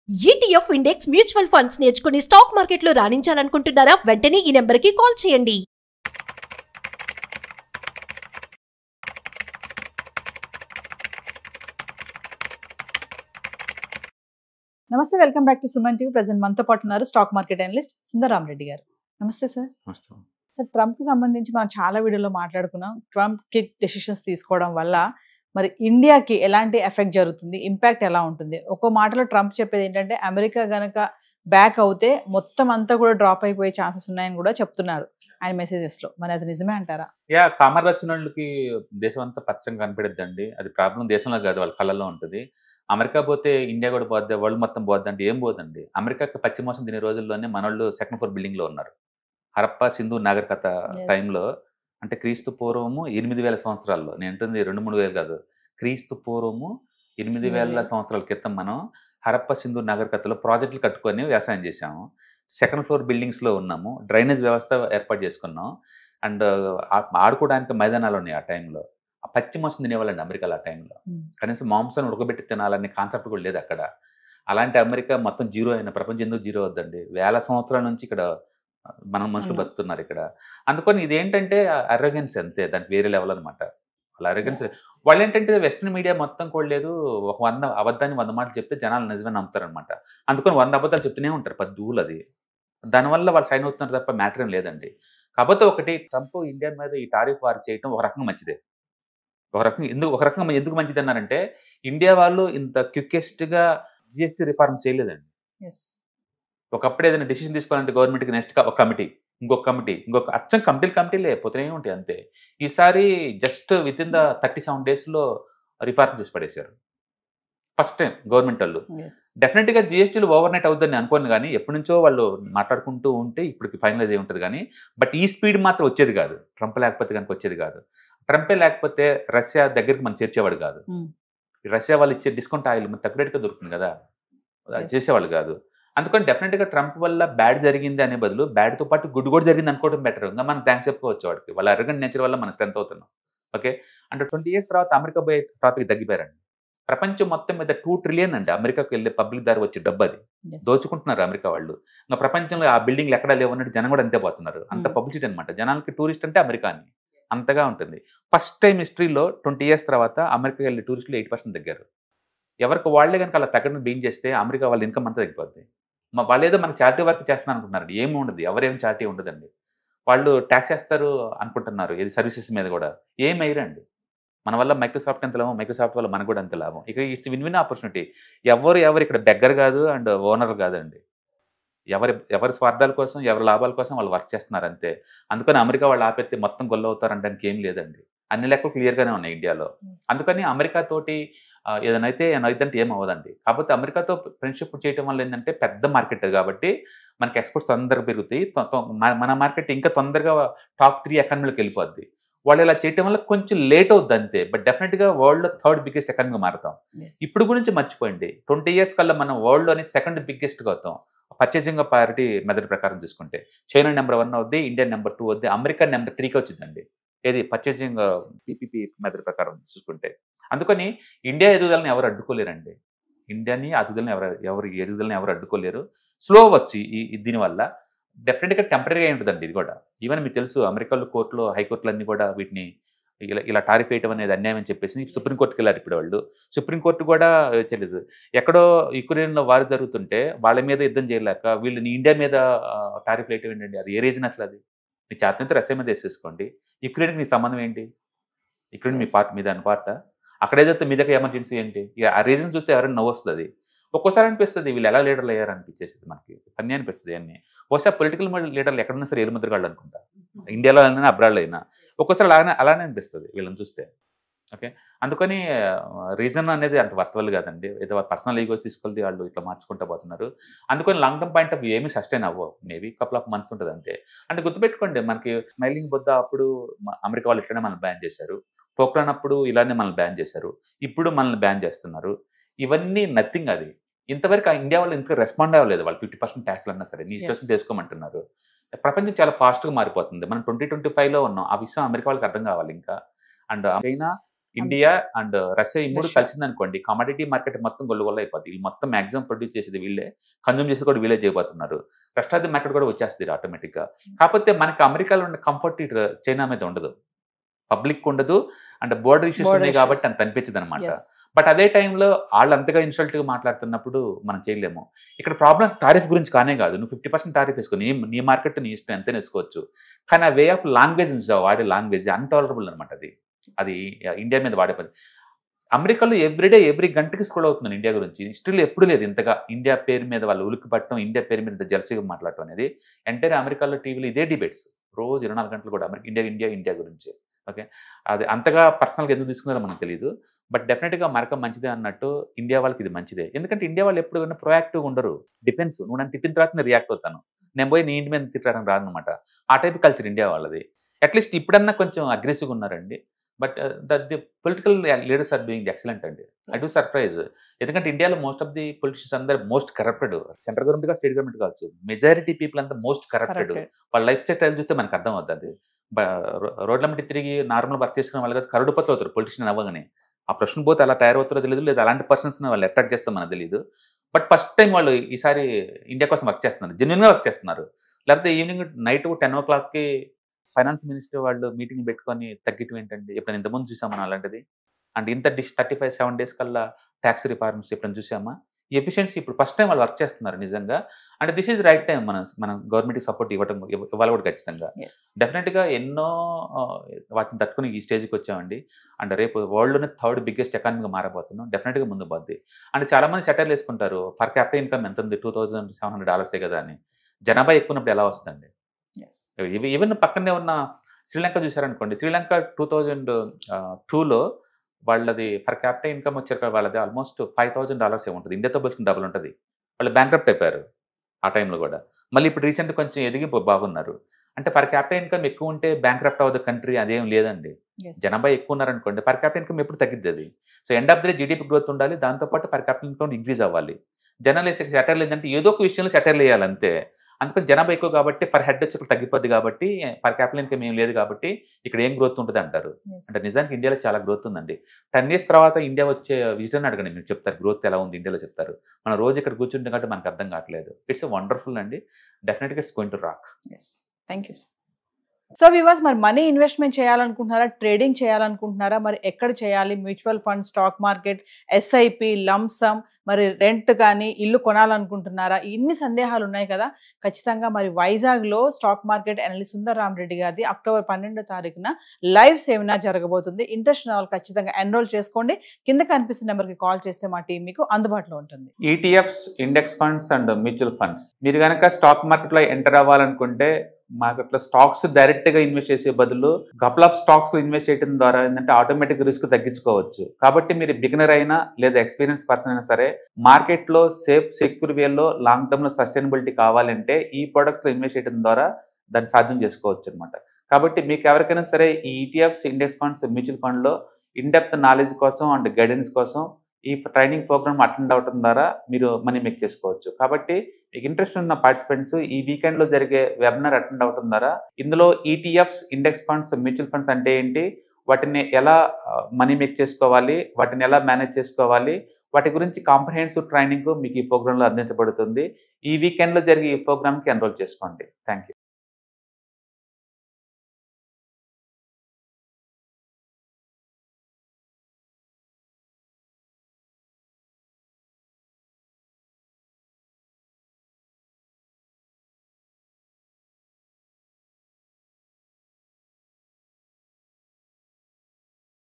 ETF index mutual funds నేర్చుకుని stock మార్కెట్లో రాణించాలనుకుంటున్నారా? వెంటనే ఈ నెంబర్కి కాల్ చేయండి. నమస్తే, welcome back to Suman TV. Present మనతో పాటు ఉన్నారు stock market analyst Sundararam Reddy గారు. నమస్తే సార్. సార్, ట్రంప్ కి సంబంధించి మనం చాలా వీడియోలో మాట్లాడుకున్నాం. ట్రంప్ కి డెసిషన్స్ తీసుకోవడం వల్ల మరి ఇండియాకి ఎలాంటి ఎఫెక్ట్ జరుగుతుంది, ఇంపాక్ట్ ఎలా ఉంటుంది? ఒక మాటలో ట్రంప్ చెప్పేది ఏంటంటే అమెరికా గనక బ్యాక్ అవుతే మొత్తం అంతా కూడా డ్రాప్ అయిపోయే ఛాన్సెస్ ఉన్నాయని కూడా చెప్తున్నారు ఆయన మెసేజెస్ లో. మరి అది నిజమే అంటారా? కామర్ వచ్చిన వాళ్ళకి దేశం అంతా పచ్చంగా కనిపెడద్దండి. అది ప్రాబ్లం దేశంలో కాదు, వాళ్ళ కళ్ళల్లో ఉంటుంది. అమెరికా పోతే ఇండియా కూడా పోద్ది, వరల్డ్ మొత్తం పోద్ది అంటే ఏం పోదండి. అమెరికాకి పచ్చి మోసం తినే రోజుల్లోనే మనోళ్ళు సెకండ్ ఫ్లోర్ బిల్డింగ్ లో ఉన్నారు. హరప్పా సింధు నాగరికత టైంలో, అంటే క్రీస్తు పూర్వము 8,000 సంవత్సరాల్లో, నేను అంటుంది 2-3 వేలు కాదు, క్రీస్తు పూర్వము 8,000 సంవత్సరాల క్రితం మనం హరప్పా సింధు నాగరికతలో ప్రాజెక్టులు కట్టుకొని వ్యవసాయం చేశాము. సెకండ్ ఫ్లోర్ బిల్డింగ్స్లో ఉన్నాము, డ్రైనేజ్ వ్యవస్థ ఏర్పాటు చేసుకున్నాం, అండ్ ఆడుకోవడానికి మైదానాలు ఉన్నాయి. ఆ టైంలో ఆ పచ్చి మాంసం తినేవాళ్ళండి అమెరికాలో. ఆ టైంలో కనీసం మాంసాన్ని ఉడకబెట్టి తినాలనే కాన్సెప్ట్ కూడా లేదు అక్కడ. అలాంటి అమెరికా మొత్తం జీరో అయిన, ప్రపంచం ఎందుకు జీరో అవుద్దండి? వేల సంవత్సరాల నుంచి ఇక్కడ మనం మనుషులు బతుకుతున్నారు ఇక్కడ. అందుకని ఇదేంటంటే అరోగెన్స్, అంతే, దానికి వేరే లెవెల్ అనమాట. వాళ్ళ అరోగెన్స్. వాళ్ళు ఏంటంటే వెస్ట్రన్ మీడియా మొత్తం కూడా లేదు, ఒక 100 అబద్ధాన్ని 100 మాటలు చెప్తే జనాలు నిజమే నమ్ముతారనమాట. అందుకని 100 అబద్ధాలు చెప్తూనే ఉంటారు, పద్దూలు. అది దానివల్ల వాళ్ళు సైన్ అవుతున్నారు తప్ప మ్యాటర్ ఏం లేదండి. కాకపోతే ఒకటి, ట్రంప్ ఇండియా మీద ఈ టారిఫ్ వార్ చేయడం ఒక రకంగా మంచిదే. ఒక రకంగా ఎందుకు మంచిది అన్నారంటే, ఇండియా వాళ్ళు ఇంత క్వికెస్ట్గా జిఎస్టీ రిఫార్మ్ చేయలేదండి. ఒకప్పుడు ఏదైనా డిసిషన్ తీసుకోవాలంటే గవర్నమెంట్కి నెక్స్ట్ ఒక కమిటీ, ఇంకొక కమిటీ, ఇంకొక అచ్చం కమిటీలే పోతూనే ఉంటాయి అంతే. ఈసారి జస్ట్ విత్ ఇన్ ద 37 డేస్లో రిఫార్మ్ చేసి పడేశారు. ఫస్ట్ టైం గవర్నమెంట్ వాళ్ళు. డెఫినెట్గా జిఎస్టీలు ఓవర్ నైట్ అవుతుందని అనుకోను, కానీ ఎప్పటి నుంచో వాళ్ళు మాట్లాడుకుంటూ ఉంటే ఇప్పటికి ఫైనలైజ్ అయి ఉంటుంది. కానీ బట్ ఈ స్పీడ్ మాత్రం వచ్చేది కాదు, ట్రంప్ లేకపోతే కనుక వచ్చేది కాదు. ట్రంపే లేకపోతే రష్యా దగ్గరికి మనం చేర్చేవాడు కాదు. రష్యా వాళ్ళు ఇచ్చే డిస్కౌంట్ ఆయిల్ మన తక్కువ రేటుగా దొరుకుతుంది కదా, చేసేవాళ్ళు కాదు. అందుకని డెఫినెట్గా ట్రంప్ వల్ల బ్యాడ్ జరిగింది అనే బదులు బ్యాడ్తో పాటు గుడ్ కూడా జరిగింది అనుకోవడం బెటర్. ఇంకా మనం థ్యాంక్స్ చెప్పుకోవచ్చు వాడికి, వాళ్ళ అరగంట నేచర్ వల్ల మనం స్ట్రెంత్ అవుతున్నాం. ఓకే, అంటే 20 years తర్వాత అమెరికా పోయే టాపిక్ తగ్గిపోయారండి. ప్రపంచం మొత్తం మీద 2 trillion అండి అమెరికాకు వెళ్ళే పబ్లిక్ దారి వచ్చే డబ్బు. అది దోచుకుంటున్నారు అమెరికా వాళ్ళు. ఇంకా ప్రపంచంలో ఆ బిల్డింగ్లు ఎక్కడా లేవు అన్నట్టు జనం కూడా అంతే పోతున్నారు. అంత పబ్లిసిటీ అనమాట. జనాలకి టూరిస్ట్ అంటే అమెరికా అని అంతగా ఉంటుంది. ఫస్ట్ టైం హిస్టరీలో 20 years తర్వాత అమెరికాకి వెళ్ళే టూరిస్టులు 8% తగ్గారు. ఎవరికి వాళ్ళే కనుక అలా తగ్గడం బీన్ చేస్తే అమెరికా వాళ్ళ ఇన్కమ్ అంతా తగ్గిపోద్ది. వాళ్ళు ఏదో మనకు చారిటీ వర్క్ చేస్తున్నారు అనుకుంటున్నారు. ఏమి ఉండదు, ఎవరేం చారిటీ ఉండదండి. వాళ్ళు ట్యాక్స్ చేస్తారు అనుకుంటున్నారు, ఇది సర్వీసెస్ మీద కూడా. ఏం అయ్యారండి, మన వల్ల మైక్రోసాఫ్ట్ ఎంత లాభం, మైక్రోసాఫ్ట్ వల్ల మనకు కూడా అంత లాభం. ఇక ఇట్స్ విన్ ఆపర్చునిటీ. ఎవరు ఇక్కడ బెగ్గర్ కాదు అండ్ ఓనర్ కాదండి. ఎవరి స్వార్థాల కోసం, ఎవరి లాభాల కోసం వాళ్ళు వర్క్ చేస్తున్నారు అంతే. అందుకని అమెరికా వాళ్ళు ఆపెత్తే మొత్తం గొల్ల అవుతారంటానికి ఏం లేదండి. అన్ని లెక్కలు క్లియర్గానే ఉన్నాయి ఇండియాలో. అందుకని అమెరికా తోటి ఏదైతే ఏం అవ్వదండి. కాకపోతే అమెరికాతో ఫ్రెండ్షిప్ చేయడం వల్ల ఏంటంటే పెద్ద మార్కెట్ కాబట్టి మనకి ఎక్స్పోర్ట్స్ తొందరగా పెరుగుతాయి. మన మార్కెట్ ఇంకా తొందరగా టాప్ 3 ఎకానమీలోకి వెళ్ళిపోద్ది. వాళ్ళు ఇలా చేయడం వల్ల కొంచెం లేట్ అవుద్ది అంతే. బట్ డెఫినెట్గా వరల్డ్లో 3rd బిగ్గెస్ట్ ఎకానమీ మారుతాం. ఇప్పుడు గురించి మర్చిపోయింది, 20 years కల్లా మనం వరల్డ్లోని 2nd బిగ్గెస్ట్గా అవుతాం. పర్చేసింగ్ పారిటీ మెథడ్ ప్రకారం చూసుకుంటే చైనా నెంబర్ 1 అవుద్ది, ఇండియా నెంబర్ 2 అవుద్ది, అమెరికా నెంబర్ 3కి వచ్చిందండి. ఏది పర్చేసింగ్ పీపీపీ మెథడ్ ప్రకారం చూసుకుంటే. అందుకని ఇండియా ఎదుగుదలని ఎవరు అడ్డుకోలేరండి. ఇండియాని ఎదుగుదలని ఎవరు అడ్డుకోలేరు. స్లో అవ్వచ్చు దీనివల్ల. డెఫినెట్గా టెంపరీగా ఉంటుందండి ఇది కూడా. ఈవెన్ మీకు తెలుసు అమెరికాలో కోర్టులో, హైకోర్టులన్నీ కూడా వీటిని ఇలా టారిఫ్ వేయటం అనేది అన్యాయం అని చెప్పేసి సుప్రీంకోర్టుకి వెళ్ళారు ఇప్పుడు వాళ్ళు. సుప్రీంకోర్టు కూడా తెలియదు. ఎక్కడో యుక్రెయిన్లో వారు జరుగుతుంటే వాళ్ళ మీద యుద్ధం చేయలేక వీళ్ళని ఇండియా మీద టారిఫ్ వేయటం ఏంటండి? అది ఏ రీజన్ అసలు? అది మీ చేతనంతా రష్యా మీద వేసేసుకోండి. యుక్రెయిన్కి మీ సంబంధం ఏంటి? యుక్రెయిన్ మీ పార్ట్, మీద అని పార్టా? అక్కడ ఏదైతే మీ దగ్గర ఎమర్జెన్సీ ఏంటి? ఇక ఆ రీజన్ చూస్తే ఎవరైనా నవ్వు వస్తుంది. ఒక్కోసారి అనిపిస్తుంది వీళ్ళు ఎలా లీడర్లు అయ్యారు అనిపించేసి మనకి పని అనిపిస్తుంది. అన్ని బహుశా పొలిటికల్ లీడర్లు ఎక్కడన్నా సరే ఏలుముద్రగాళ్ళు అనుకుంటా, ఇండియాలో అయినా అబ్రాడ్లో అయినా. ఒక్కోసారి అలానే అనిపిస్తుంది వీళ్ళని చూస్తే. ఓకే, అందుకని రీజన్ అనేది అంత వర్తవల్ కాదండి. ఏదో పర్సనల్ ఈగోస్ తీసుకెళ్ళి వాళ్ళు ఇట్లా మార్చుకుంటూ పోతున్నారు. అందుకని long term point of view ఏమీ సస్టైన్ అవ్వవు. మేబీ కపుల్ ఆఫ్ మంత్స్ ఉంటుంది అంతే. అంటే గుర్తుపెట్టుకోండి, మనకి స్మైలింగ్ బుద్ధ అప్పుడు అమెరికా వాళ్ళు ఇట్లనే మనల్ని బ్యాన్ చేశారు. పోక్రాన్ అప్పుడు ఇలానే మనల్ని బ్యాన్ చేశారు. ఇప్పుడు మనల్ని బ్యాన్ చేస్తున్నారు. ఇవన్నీ నథింగ్. అది ఇంతవరకు ఇండియా వాళ్ళు ఇంతకు రెస్పాండ్ అవ్వలేదు. వాళ్ళు 50% ట్యాక్స్లు అన్నా సరే నీ ఇష్టం చేసుకోమంటున్నారు. ప్రపంచం చాలా ఫాస్ట్గా మారిపోతుంది. మనం 2025లో ఉన్నాం. ఆ విషయం అమెరికా వాళ్ళకి అర్థం కావాలి ఇంకా. And China India and Russia ఈ మూడు రష్యా. కలిసింది అనుకోండి, కమోడిటీ మార్కెట్ మొత్తం గొల్లు అయిపోద్ది. వీళ్ళు మొత్తం మాక్సిమం ప్రొడ్యూస్ చేసేది వీళ్ళే, కన్జ్యూమ్ చేసేది కూడా వీళ్ళే చేయబోతున్నారు. రష్యాది మార్కెట్ కూడా వచ్చేస్తుంది ఆటోమేటిక్గా. కాకపోతే మనకి అమెరికాలో ఉన్న కంఫర్ట్ చైనా మీద ఉండదు, పబ్లిక్ ఉండదు, అండ్ బోర్డర్ ఇష్యూస్ Border ఉన్నాయి issues. కాబట్టి అంత అనిపించదు అనమాట. Yes. బట్ అదే టైంలో వాళ్ళు అంతగా ఇన్సల్ట్గా మాట్లాడుతున్నప్పుడు మనం చేయలేము. ఇక్కడ ప్రాబ్లమ్ టారిఫ్ గురించి కానే కాదు. నువ్వు 50% టారిఫ్ వేసుకో, నీ మార్కెట్ నీ ఇష్టం ఎంతైనా వేసుకోవచ్చు. కానీ ఆ వే ఆఫ్ లాంగ్వేజ్ ఉంచావు, వాడే లాంగ్వేజ్ అన్టాలరబుల్ అనమాట. అది ఇండియా మీద వాడే పని. అమెరికాలో ఎవ్రీడే ఎవ్రీ గంటకి స్క్రోల్ అవుతున్నాను ఇండియా గురించి. హిస్టరీలో ఎప్పుడు లేదు ఇంతగా ఇండియా పేరు మీద వాళ్ళు ఉలిక్కి పట్టడం, ఇండియా పేరు మీద జెర్సీగా మాట్లాడటం అనేది. ఎంటైర్ అమెరికాలో టీవీలో ఇదే డిబేట్స్ రోజు 24 గంటలు కూడా ఇండియా గురించి. ఓకే, అది అంతగా పర్సనల్గా ఎందుకు తీసుకున్నారో మనకు తెలియదు. బట్ డెఫినెట్గా అమెరికా మంచిదే అన్నట్టు ఇండియా వాళ్ళకి ఇది మంచిదే. ఎందుకంటే ఇండియా వాళ్ళు ఎప్పుడు కూడా ప్రొయాక్టివ్గా ఉండరు. డిఫెన్స్, నువ్వు నన్ను తిట్టిన తర్వాత నేను రియాక్ట్ అవుతాను, నేను పోయి నీ ఇంటి మీద తిట్టడానికి రాదనమాట. ఆ టైప్ కల్చర్ ఇండియా వాళ్ళది. అట్లీస్ట్ ఇప్పుడన్నా కొంచెం అగ్రెసివ్గా ఉన్నారండి. But the political leaders are doing excellent అండి. I do surprise. ఎందుకంటే ఇండియాలో మోస్ట్ ఆఫ్ ది పొలిటిషియన్స్ అందరూ మోస్ట్ కరప్టెడ్. సెంట్రల్ గవర్నమెంట్ గా స్టేట్ గవర్నమెంట్ కావచ్చు, మెజారిటీ పీపుల్ అంతా మోస్ట్ కరప్టెడ్. వాళ్ళ లైఫ్ స్టైల్ చూస్తే మనకు అర్థం అవుతుంది. రోడ్ల మీద తిరిగి నార్మల్ వర్క్ చేసుకునే వాళ్ళు కదా కరుడుపత్రులు అవుతారు పొలిటిషియన్ అవ్వగానే. ఆ ప్రశ్న పోతే అలా తయారవుతారో తెలియదు, లేదా అలాంటి పర్సన్స్ వాళ్ళు అట్రాక్ట్ చేస్తాం మనకు తెలియదు. బట్ ఫస్ట్ టైం వాళ్ళు ఈసారి ఇండియా కోసం వర్క్ చేస్తున్నారు, జెన్యున్గా వర్క్ చేస్తున్నారు. లేకపోతే ఈవినింగ్ నైట్ 10 o'clockకి ఫైనాన్స్ మినిస్టర్ వాళ్ళు మీటింగ్ పెట్టుకొని తగ్గటం ఏంటండి? ఎప్పుడైనా ఇంతకుముందు చూసామా అలాంటిది? అండ్ ఇంత 35-7 days కల్లా ట్యాక్స్ రిఫార్మ్స్ ఎప్పుడైనా చూసామా? ఈ ఎఫిషియన్సీ ఇప్పుడు ఫస్ట్ టైం వాళ్ళు వర్క్ చేస్తున్నారు నిజంగా. అంటే దిస్ ఈజ్ రైట్ టైం మనం గవర్నమెంట్కి సపోర్ట్ ఇవ్వాలి కూడా ఖచ్చితంగా. డెఫినెట్గా ఎన్నో వాటిని తట్టుకుని ఈ స్టేజ్కి వచ్చామండి. అండ్ రేపు వరల్డ్లోనే 3rd బిగ్గెస్ట్ ఎకానమీగా మారబోతున్నాం. డెఫినెట్గా ముందు పోద్ది. అంటే చాలామంది సెటర్లు వేసుకుంటారు, పర్ క్యాపిటల్ ఇన్కమ్ ఎంత ఉంది, $2,700 కదా అని. జనాభా ఎక్కువ ఉన్నప్పుడు ఎలా వస్తుంది? ఈవెన్ పక్కనే ఉన్న శ్రీలంక చూసారనుకోండి, శ్రీలంక 2002లో వాళ్ళది పర్ క్యాపిటల్ ఇన్కమ్ వచ్చారు, వాళ్ళది ఆల్మోస్ట్ $5,000 ఉంటుంది. ఇండియాతో పోల్చుకుని డబుల్ ఉంటుంది. వాళ్ళు బ్యాంక్రప్ట్ అయిపోయారు ఆ టైంలో కూడా. మళ్ళీ ఇప్పుడు రీసెంట్ కొంచెం ఎదిగి బాగున్నారు. అంటే పర్ క్యాపిటల్ ఇన్కమ్ ఎక్కువ ఉంటే బ్యాంక్రప్ట్ అవ్వదు కంట్రీ, అదేం లేదండి. జనాభా ఎక్కువ ఉన్నారనుకోండి, పర్ క్యాపిటల్ ఇన్కమ్ ఎప్పుడు తగ్గిద్ది అది. So end of the day GDP growth ఉండాలి, దాంతోపాటు పర్ క్యాపిటల్ ఇన్కమ్ ఇంక్రీజ్ అవ్వాలి. జనాలు వేసే సెటర్లు ఏంటంటే ఏదో ఒక విషయంలో సెటర్లు వేయాలి అంతే. అందుకని జనాభా ఎక్కువ కాబట్టి పర్ హెడ్ వచ్చి తగ్గిపోద్ది కాబట్టి పర్ క్యాపిటల్ ఇన్కమ్ ఏం లేదు కాబట్టి ఇక్కడ ఏం గ్రోత్ ఉంటుంది అంటారు. అంటే నిజానికి ఇండియాలో చాలా గ్రోత్ ఉందండి. 10 years తర్వాత ఇండియా వచ్చే విజిటర్ని అడగండి, మీరు చెప్తారు గ్రోత్ ఎలా ఉంది ఇండియాలో చెప్తారు. మనం రోజు ఇక్కడ కూర్చుంటే కాబట్టి మనకు అర్థం కావట్లేదు. ఇట్స్ వండర్ఫుల్ అండి. డెఫినెట్గా it's going to rock. Thank you. So వివాస్, మరి మనీ ఇన్వెస్ట్మెంట్ చేయాలనుకుంటున్నారా, ట్రేడింగ్ చేయాలనుకుంటున్నారా, మరి ఎక్కడ చేయాలి? Mutual fund, stock market, SIP, lump sum, మరి రెంట్ కానీ ఇల్లు కొనాలనుకుంటున్నారా? ఇన్ని సందేహాలు ఉన్నాయి కదా. ఖచ్చితంగా మరి వైజాగ్లో stock market analyst Sundar Rama Reddy గారిది October 12వ తారీఖున లైవ్ సెమినార్ జరగబోతుంది. ఇంట్రెస్ట్ ఉన్న వాళ్ళు ఖచ్చితంగా ఎన్రోల్ చేసుకోండి. కింద కనిపిస్తున్న నెంబర్కి కాల్ చేస్తే మా టీం మీకు అందుబాటులో ఉంటుంది. ETFs, index funds and mutual funds. మీరు కనుక స్టాక్ మార్కెట్లో ఎంటర్ అవ్వాలనుకుంటే మార్కెట్లో స్టాక్స్ డైరెక్ట్గా ఇన్వెస్ట్ చేసే బదులు కపుల్ ఆఫ్ స్టాక్స్లో ఇన్వెస్ట్ చేయడం ద్వారా ఏంటంటే ఆటోమేటిక్ రిస్క్ తగ్గించుకోవచ్చు. కాబట్టి మీరు బిగినర్ అయినా లేదా ఎక్స్పీరియన్స్ పర్సన్ అయినా సరే మార్కెట్లో సేఫ్ సెక్యూర్ వేలో లాంగ్ టర్మ్లో సస్టైనబిలిటీ కావాలంటే ఈ ప్రొడక్ట్స్లో ఇన్వెస్ట్ చేయడం ద్వారా దాన్ని సాధ్యం చేసుకోవచ్చు అనమాట. కాబట్టి మీకు ఎవరికైనా సరే ఈ ETFs, ఇండెక్స్ ఫండ్స్, మ్యూచువల్ ఫండ్లో ఇన్డెప్త్ నాలెడ్జ్ కోసం అండ్ గైడెన్స్ కోసం ఈ ట్రైనింగ్ ప్రోగ్రామ్ అటెండ్ అవడం ద్వారా మీరు మనీ మేక్ చేసుకోవచ్చు. కాబట్టి మీకు ఇంట్రెస్ట్ ఉన్న పార్టిసిపెంట్స్ ఈ వీకెండ్లో జరిగే వెబినార్ అటెండ్ అవడం ద్వారా ఇందులో ETFs, index funds, mutual funds అంటే ఏంటి, వాటిని ఎలా మనీ మేక్ చేసుకోవాలి, వాటిని ఎలా మేనేజ్ చేసుకోవాలి, వాటి గురించి కాంప్రహెన్సివ్ ట్రైనింగ్ మీకు ఈ ప్రోగ్రాంలో అందించబడుతుంది. ఈ వీకెండ్లో జరిగే ఈ ప్రోగ్రామ్కి ఎన్రోల్ చేసుకోండి. Thank you.